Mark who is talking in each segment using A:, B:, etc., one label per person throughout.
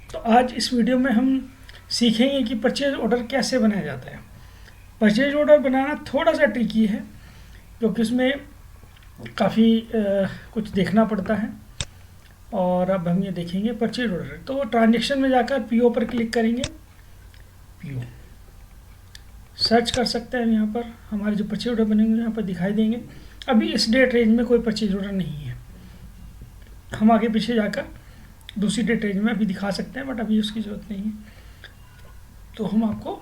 A: तो आज इस वीडियो में हम सीखेंगे कि परचेज ऑर्डर कैसे बनाया जाता है। परचेज ऑर्डर बनाना थोड़ा सा ट्रिकी है क्योंकि उसमें काफ़ी कुछ देखना पड़ता है। और अब हम ये देखेंगे परचेज ऑर्डर। तो ट्रांजेक्शन में जाकर पीओ पर क्लिक करेंगे। पीओ सर्च कर सकते हैं। यहाँ पर हमारे जो परचेज ऑर्डर बने हुए यहाँ पर दिखाई देंगे। अभी इस डेट रेंज में कोई परचेज ऑर्डर नहीं है। हम आगे पीछे जाकर दूसरी डेट रेंज में अभी दिखा सकते हैं, बट अभी उसकी ज़रूरत नहीं है। तो हम आपको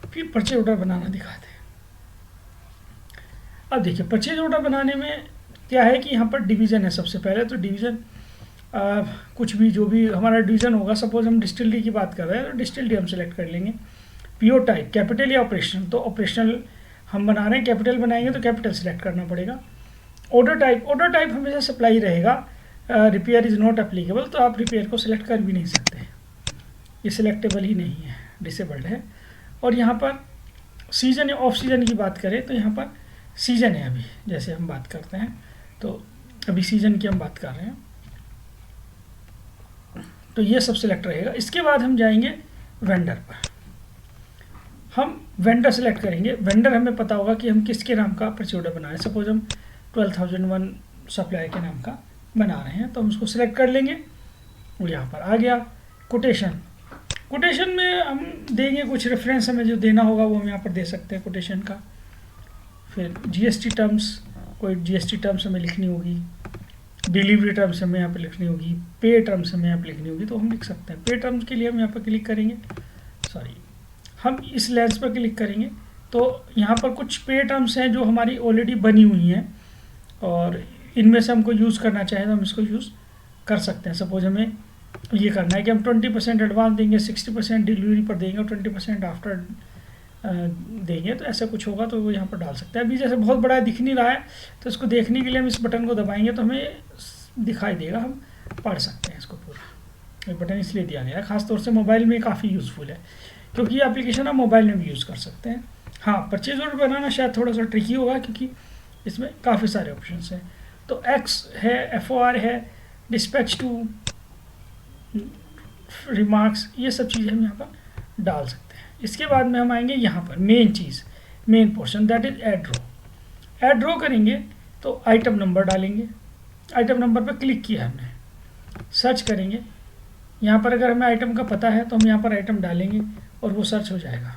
A: फिर परचेज ऑर्डर बनाना दिखाते हैं। अब देखिए परचेज ऑर्डर बनाने में क्या है कि यहाँ पर डिवीज़न है। सबसे पहले तो डिवीज़न कुछ भी जो भी हमारा डिवीज़न होगा, सपोज हम डिस्टिलरी की बात कर रहे हैं तो डिस्टिलरी हम सेलेक्ट कर लेंगे। पीओ टाइप कैपिटल या ऑपरेशनल, तो ऑपरेशनल हम बना रहे हैं, कैपिटल बनाएंगे तो कैपिटल सेलेक्ट करना पड़ेगा। ऑर्डर टाइप हमेशा सप्लाई रहेगा। रिपेयर इज़ नॉट एप्लीकेबल, तो आप रिपेयर को सिलेक्ट कर भी नहीं सकते, ये सिलेक्टेबल ही नहीं है, डिसेबल्ड है। और यहाँ पर सीजन या ऑफ सीजन की बात करें तो यहाँ पर सीजन है। अभी जैसे हम बात करते हैं तो अभी सीजन की हम बात कर रहे हैं, तो ये सब सिलेक्ट रहेगा। इसके बाद हम जाएंगे वेंडर पर। हम वेंडर सेलेक्ट करेंगे। वेंडर हमें पता होगा कि हम किसके नाम का परचेज ऑर्डर बना रहे हैं। सपोज हम 12,001 सप्लायर के नाम का बना रहे हैं, तो हम उसको सिलेक्ट कर लेंगे। और यहाँ पर आ गया कोटेशन। कोटेशन में हम देंगे कुछ रेफरेंस, हमें जो देना होगा वो हम यहाँ पर दे सकते हैं कोटेशन का। फिर जीएसटी टर्म्स, कोई जीएसटी टर्म्स हमें लिखनी होगी, डिलीवरी टर्म्स हमें यहाँ पर लिखनी होगी, पे टर्म्स हमें यहाँ पर लिखनी होगी, तो हम लिख सकते हैं। पे टर्म्स के लिए हम यहाँ पर क्लिक करेंगे, हम इस लेंस पर क्लिक करेंगे तो यहाँ पर कुछ पे टर्म्स हैं जो हमारी ऑलरेडी बनी हुई हैं, और इनमें से हमको यूज़ करना चाहें तो हम इसको यूज़ कर सकते हैं। सपोज हमें ये करना है कि हम 20% एडवांस देंगे, 60% डिलीवरी पर देंगे और 20% आफ्टर देंगे, तो ऐसा कुछ होगा तो वो यहाँ पर डाल सकते हैं। अभी जैसे बहुत बड़ा दिख नहीं रहा है तो इसको देखने के लिए हम इस बटन को दबाएंगे तो हमें दिखाई देगा, हम पढ़ सकते हैं इसको पूरा। ये बटन इसलिए दिया गया है, खासतौर से मोबाइल में काफ़ी यूज़फुल है क्योंकि ये एप्लीकेशन आप मोबाइल में भी यूज़ कर सकते हैं। हाँ, परचेज ऑर्डर बनाना शायद थोड़ा सा ट्रिकी होगा क्योंकि इसमें काफ़ी सारे ऑप्शंस हैं। तो एक्स है, एफओआर है, डिस्पैच टू, रिमार्क्स, ये सब चीज़ें हम यहाँ पर डाल सकते हैं। इसके बाद में हम आएंगे यहाँ पर मेन चीज़, main portion, that is add row. Add row करेंगे तो आइटम नंबर डालेंगे। आइटम नंबर पर क्लिक किया हमने, सर्च करेंगे। यहाँ पर अगर हमें आइटम का पता है तो हम यहाँ पर आइटम डालेंगे और वो सर्च हो जाएगा।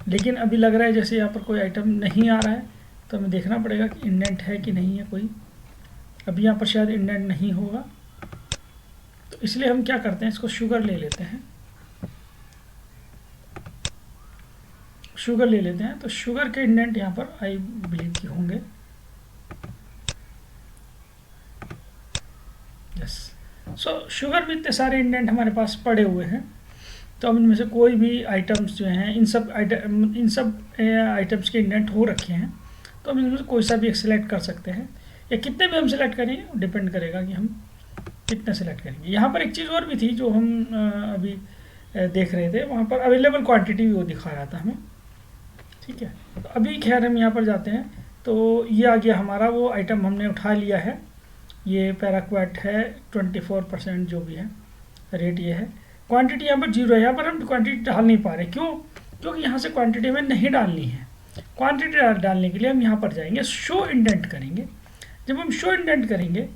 A: लेकिन अभी लग रहा है जैसे यहाँ पर कोई आइटम नहीं आ रहा है, तो हमें देखना पड़ेगा कि इंडेंट है कि नहीं है कोई। अभी यहाँ पर शायद इंडेंट नहीं होगा, तो इसलिए हम क्या करते हैं, इसको शुगर ले लेते हैं। शुगर ले लेते हैं तो शुगर के इंडेंट यहाँ पर आई बिलीव कि होंगे। यस, सो शुगर में इतने सारे इंडेंट हमारे पास पड़े हुए हैं, तो हम इनमें से कोई भी आइटम्स जो हैं, इन सब आइटम्स के इंडेंट हो रखे हैं, तो हम इनमें से कोई सा भी एक सिलेक्ट कर सकते हैं, या कितने भी हम सिलेक्ट करेंगे डिपेंड करेगा कि हम कितने सिलेक्ट करेंगे। यहाँ पर एक चीज़ और भी थी जो हम अभी देख रहे थे, वहाँ पर अवेलेबल क्वांटिटी भी वो दिखा रहा था हमें। ठीक है, तो अभी खैर हम यहाँ पर जाते हैं तो ये आ गया हमारा, वो आइटम हमने उठा लिया है। ये पैराक्वेट है, 24% जो भी है, रेट ये है। क्वांटिटी यहाँ पर 0 है, यहाँ पर हम क्वांटिटी डाल नहीं पा रहे। क्यों? क्योंकि यहाँ से क्वांटिटी हमें नहीं डालनी है। क्वांटिटी डालने के लिए हम यहाँ पर जाएंगे, शो इंडेंट करेंगे। जब हम शो इंडेंट करेंगे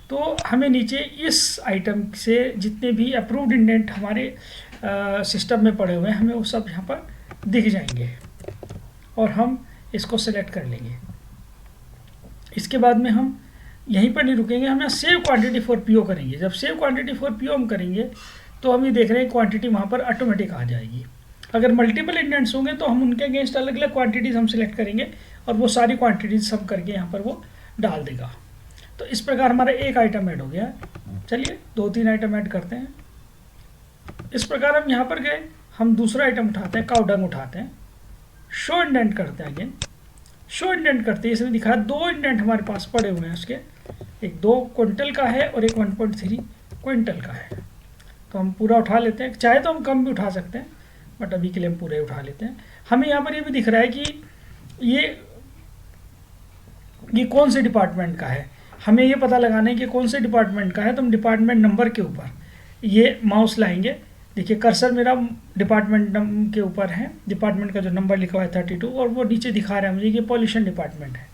A: तो हमें नीचे इस आइटम से जितने भी अप्रूव्ड इंडेंट हमारे सिस्टम में पड़े हुए हैं, हमें वो सब यहाँ पर दिख जाएंगे और हम इसको सेलेक्ट कर लेंगे। इसके बाद में हम यहीं पर नहीं रुकेंगे, हम यहाँ सेव क्वांटिटी फॉर पीओ करेंगे। जब सेव क्वांटिटी फॉर पीओ हम करेंगे तो हम ये देख रहे हैं क्वांटिटी वहाँ पर ऑटोमेटिक आ जाएगी। अगर मल्टीपल इंडेंट्स होंगे तो हम उनके अगेंस्ट अलग अलग क्वांटिटीज़ हम सिलेक्ट करेंगे और वो सारी क्वांटिटीज सब करके यहाँ पर वो डाल देगा। तो इस प्रकार हमारा एक आइटम ऐड हो गया। चलिए 2-3 आइटम ऐड करते हैं। इस प्रकार हम यहाँ पर गए, हम दूसरा आइटम उठाते हैं, काउडंग उठाते हैं, शो इंडेंट करते हैं। अगेन शो इंडेंट करते हैं, इसमें दिखा 2 इंडेंट हमारे पास पड़े हुए हैं उसके, एक 2 क्विंटल का है और एक 1.3 क्विंटल का है। तो हम पूरा उठा लेते हैं, चाहे तो हम कम भी उठा सकते हैं, बट अभी के लिए हम पूरे उठा लेते हैं। हमें यहाँ पर ये भी दिख रहा है कि ये कौन से डिपार्टमेंट का है। हमें ये पता लगाना है कि कौन से डिपार्टमेंट का है, तो हम डिपार्टमेंट नंबर के ऊपर ये माउस लाएंगे। देखिए कर्सर मेरा डिपार्टमेंट के ऊपर है, डिपार्टमेंट का जो नंबर लिखा हुआ है 32, और वो नीचे दिखा रहा है मुझे कि पॉल्यूशन डिपार्टमेंट है।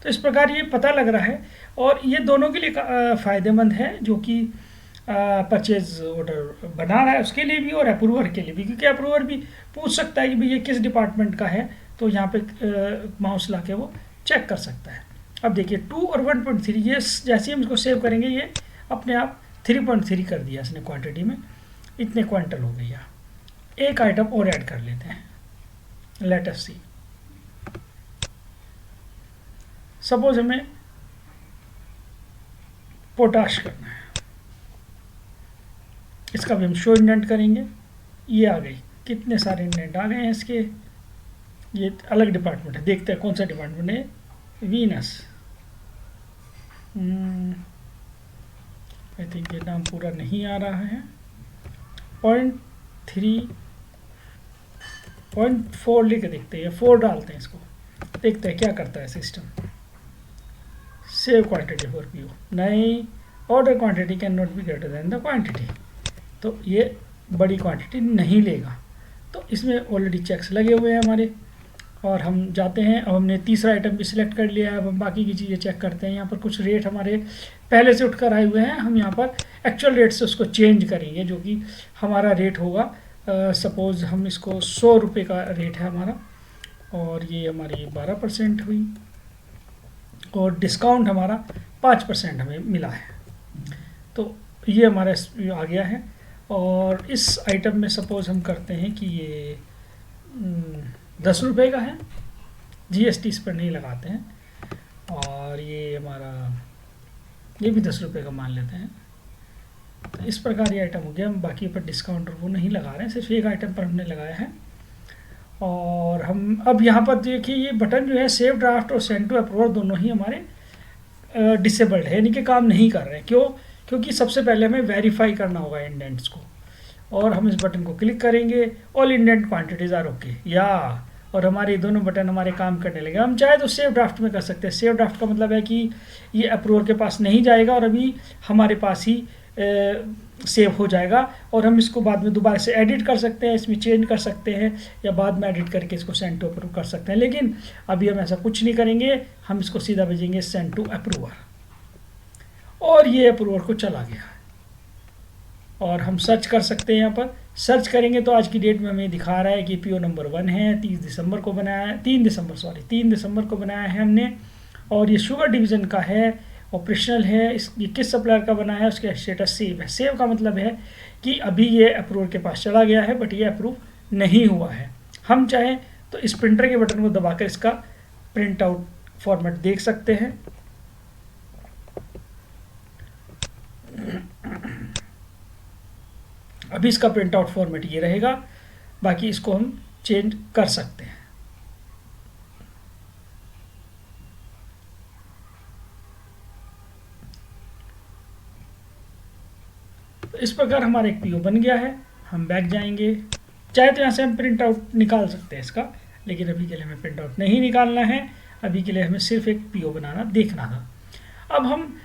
A: तो इस प्रकार ये पता लग रहा है, और ये दोनों के लिए फ़ायदेमंद है, जो कि परचेज ऑर्डर बना रहा है उसके लिए भी और अप्रूवर के लिए भी, क्योंकि अप्रूवर भी पूछ सकता है कि भाई ये किस डिपार्टमेंट का है, तो यहाँ पे माउस ला के वो चेक कर सकता है। अब देखिए 2 और 1.3, ये जैसे ही हम इसको सेव करेंगे ये अपने आप 3.3 कर दिया इसने क्वांटिटी में, इतने क्विंटल हो गया। एक आइटम और ऐड कर लेते हैं, लेट अस सी। सपोज हमें पोटाश करना है, इसका भी हम शो इंडेंट करेंगे। ये आ गई, कितने सारे इंडेंट आ गए हैं इसके। ये अलग डिपार्टमेंट है, देखते हैं कौन सा डिपार्टमेंट है। वीनस, आई थिंक ये नाम पूरा नहीं आ रहा है। 0.4 लिख देखते हैं, 4 डालते हैं इसको, देखते हैं क्या करता है system. Save quantity for PO, नहीं, order quantity can not be greater than the quantity, तो ये बड़ी क्वांटिटी नहीं लेगा। तो इसमें ऑलरेडी चेक्स लगे हुए हैं हमारे, और हम जाते हैं। अब हमने तीसरा आइटम भी सिलेक्ट कर लिया है, अब हम बाकी की चीज़ें चेक करते हैं। यहाँ पर कुछ रेट हमारे पहले से उठकर आए हुए हैं, हम यहाँ पर एक्चुअल रेट से उसको चेंज करेंगे, जो कि हमारा रेट होगा। सपोज़ हम इसको 100 रुपये का रेट है हमारा, और ये हमारी 12% हुई, और डिस्काउंट हमारा 5% हमें मिला है। तो ये हमारा आ गया है। और इस आइटम में सपोज़ हम करते हैं कि ये 10 रुपये का है, जीएसटी इस पर नहीं लगाते हैं, और ये हमारा ये भी 10 रुपये का मान लेते हैं। तो इस प्रकार ये आइटम हो गया। हम बाकी पर डिस्काउंट वो नहीं लगा रहे हैं, सिर्फ एक आइटम पर हमने लगाया है। और हम अब यहाँ पर देखिए ये बटन जो है सेव ड्राफ्ट और सेंड टू अप्रूवर दोनों ही हमारे डिसेबल्ड है, यानी कि काम नहीं कर रहे हैं। क्यों? क्योंकि सबसे पहले हमें वेरीफाई करना होगा इंडेंट्स को, और हम इस बटन को क्लिक करेंगे, all indent quantities are okay, या, और हमारे दोनों बटन हमारे काम करने लगे। हम चाहे तो सेव ड्राफ्ट में कर सकते हैं। सेव ड्राफ्ट का मतलब है कि ये अप्रूवर के पास नहीं जाएगा और अभी हमारे पास ही सेव हो जाएगा, और हम इसको बाद में दोबारा से एडिट कर सकते हैं, इसमें चेंज कर सकते हैं, या बाद में एडिट करके इसको सेंड टू अप्रूव कर सकते हैं। लेकिन अभी हम ऐसा कुछ नहीं करेंगे, हम इसको सीधा भेजेंगे सेंड टू अप्रूवर, और ये अप्रूवर को चला गया। और हम सर्च कर सकते हैं, यहाँ पर सर्च करेंगे तो आज की डेट में हमें दिखा रहा है कि पीओ नंबर 1 है, 3 दिसंबर को बनाया है, 3 दिसंबर को बनाया है हमने, और ये शुगर डिवीज़न का है, ऑपरेशनल है। ये किस सप्लायर का बना है, उसका स्टेटस सेव है। सेव का मतलब है कि अभी ये अप्रूवर के पास चला गया है, बट ये अप्रूव नहीं हुआ है। हम चाहें तो इस प्रिंटर के बटन को दबाकर इसका प्रिंट आउट फॉर्मेट देख सकते हैं। अभी इसका प्रिंट आउट फॉर्मेट ये रहेगा, बाकी इसको हम चेंज कर सकते हैं। तो इस प्रकार हमारा एक पीओ बन गया है। हम बैक जाएंगे, चाहे तो यहाँ से हम प्रिंट आउट निकाल सकते हैं इसका, लेकिन अभी के लिए हमें प्रिंट आउट नहीं निकालना है। अभी के लिए हमें सिर्फ एक पीओ बनाना देखना था। अब हम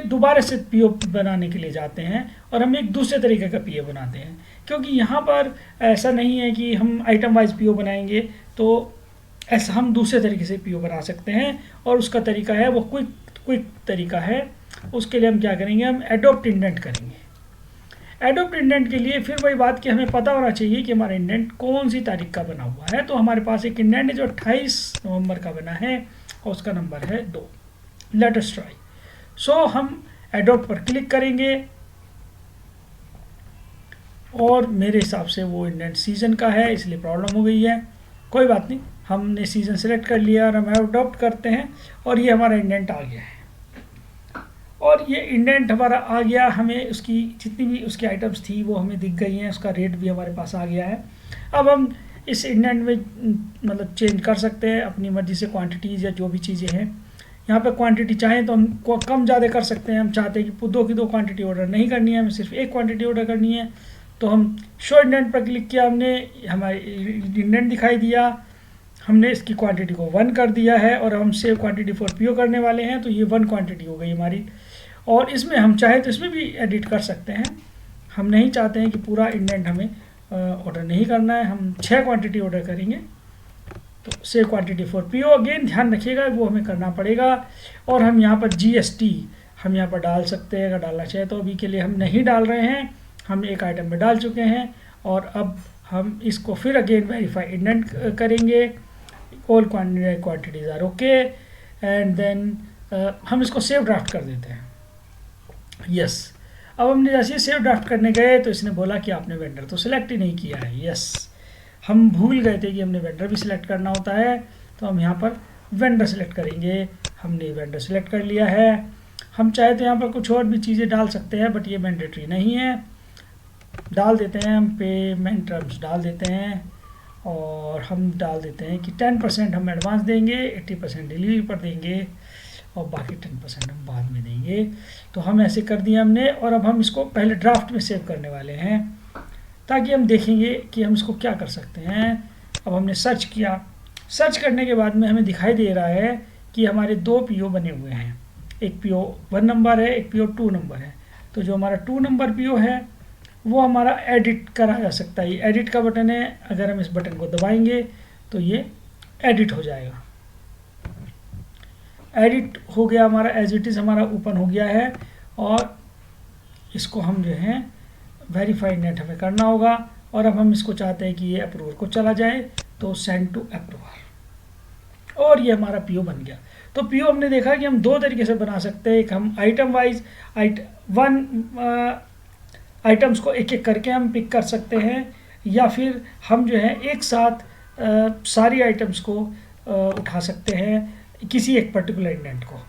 A: दोबारा से पीओ बनाने के लिए जाते हैं, और हम एक दूसरे तरीके का पीओ बनाते हैं, क्योंकि यहाँ पर ऐसा नहीं है कि हम आइटम वाइज पीओ बनाएंगे, तो ऐसा हम दूसरे तरीके से पीओ बना सकते हैं, और उसका तरीका है वो क्विक तरीका है। उसके लिए हम क्या करेंगे, हम एडोप्ट इंडेंट करेंगे। एडोप्ट इंडेंट के लिए फिर वही बात कि हमें पता होना चाहिए कि हमारा इंडेंट कौन सी तारीख का बना हुआ है। तो हमारे पास एक इंडेंट है जो 28 नवंबर का बना है, और उसका नंबर है 2। Let us try. सो हम एडोप्ट पर क्लिक करेंगे, और मेरे हिसाब से वो इंडेंट सीजन का है, इसलिए प्रॉब्लम हो गई है। कोई बात नहीं, हमने सीजन सेलेक्ट कर लिया और हम एडोप्ट करते हैं, और ये हमारा इंडेंट आ गया है। और ये इंडेंट हमारा आ गया, हमें उसकी जितनी भी उसकी आइटम्स थी वो हमें दिख गई हैं, उसका रेट भी हमारे पास आ गया है। अब हम इस इंडेंट में मतलब चेंज कर सकते हैं अपनी मर्ज़ी से क्वांटिटीज़ या जो भी चीज़ें हैं। यहाँ पे क्वांटिटी चाहें तो हम कम ज़्यादा कर सकते हैं। हम चाहते हैं कि 2 की 2 क्वांटिटी ऑर्डर नहीं करनी है, हमें सिर्फ 1 क्वांटिटी ऑर्डर करनी है, तो हम शो इंडेंट पर क्लिक किया, हमने हमारे इंडेंट दिखाई दिया, हमने इसकी क्वांटिटी को 1 कर दिया है और हम सेव क्वांटिटी फॉर पीओ करने वाले हैं, तो ये 1 क्वांटिटी हो गई हमारी। और इसमें हम चाहे तो इसमें भी एडिट कर सकते हैं। हम नहीं चाहते हैं कि पूरा इंडेंट हमें ऑर्डर नहीं करना है, हम 6 क्वांटिटी ऑर्डर करेंगे। तो save quantity for PO again ध्यान रखिएगा वो हमें करना पड़ेगा। और हम यहाँ पर जीएसटी हम यहाँ पर डाल सकते हैं अगर डालना चाहे तो। अभी के लिए हम नहीं डाल रहे हैं, हम एक आइटम में डाल चुके हैं। और अब हम इसको फिर अगेन वेरीफाई इंडेंट करेंगे। All quantities are okay and then हम इसको सेव ड्राफ्ट कर देते हैं। यस, अब हमने जैसे सेव ड्राफ्ट करने गए तो इसने बोला कि आपने वेंडर तो सिलेक्ट ही नहीं किया है। यस, हम भूल गए थे कि हमने वेंडर भी सिलेक्ट करना होता है, तो हम यहाँ पर वेंडर सिलेक्ट करेंगे। हमने वेंडर सिलेक्ट कर लिया है। हम चाहे तो यहाँ पर कुछ और भी चीज़ें डाल सकते हैं, बट ये मैंडेटरी नहीं है। डाल देते हैं हम पेमेंट टर्म्स डाल देते हैं और हम डाल देते हैं कि 10% हम एडवांस देंगे, 80% डिलीवरी पर देंगे और बाकी 10% हम बाद में देंगे। तो हम ऐसे कर दिया हमने। और अब हम इसको पहले ड्राफ्ट में सेव करने वाले हैं ताकि हम देखेंगे कि हम इसको क्या कर सकते हैं। अब हमने सर्च किया, सर्च करने के बाद में हमें दिखाई दे रहा है कि हमारे 2 पीओ बने हुए हैं। एक पीओ 1 नंबर है, एक पीओ 2 नंबर है। तो जो हमारा 2 नंबर पीओ है वो हमारा एडिट करा जा सकता है। ये एडिट का बटन है, अगर हम इस बटन को दबाएंगे तो ये एडिट हो जाएगा। एडिट हो गया हमारा, एज इट इज़ हमारा ओपन हो गया है। और इसको हम जो है वेरीफाइड नेट हमें करना होगा। और अब हम इसको चाहते हैं कि ये अप्रूवल को चला जाए, तो सेंड टू अप्रूवल, और ये हमारा पीओ बन गया। तो पीओ हमने देखा कि हम 2 तरीके से बना सकते हैं। एक हम आइटम वाइज आइटम्स को एक एक करके हम पिक कर सकते हैं, या फिर हम जो है एक साथ सारी आइटम्स को उठा सकते हैं। किसी एक पर्टिकुलर इंडेंट को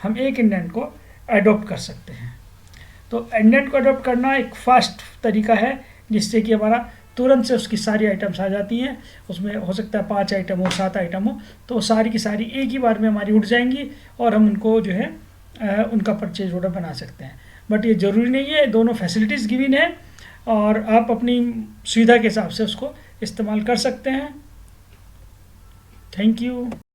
A: हम एक इंडेंट को अडॉप्ट कर सकते हैं। तो इंडेंट को अडॉप्ट करना एक फास्ट तरीका है जिससे कि हमारा तुरंत से उसकी सारी आइटम्स आ जाती हैं। उसमें हो सकता है 5 आइटम हो, 7 आइटम हो, तो सारी की सारी एक ही बार में हमारी उठ जाएंगी और हम उनको जो है उनका परचेज ऑर्डर बना सकते हैं। बट ये ज़रूरी नहीं है, दोनों फैसिलिटीज़ गिवन है और आप अपनी सुविधा के हिसाब से उसको इस्तेमाल कर सकते हैं। Thank you.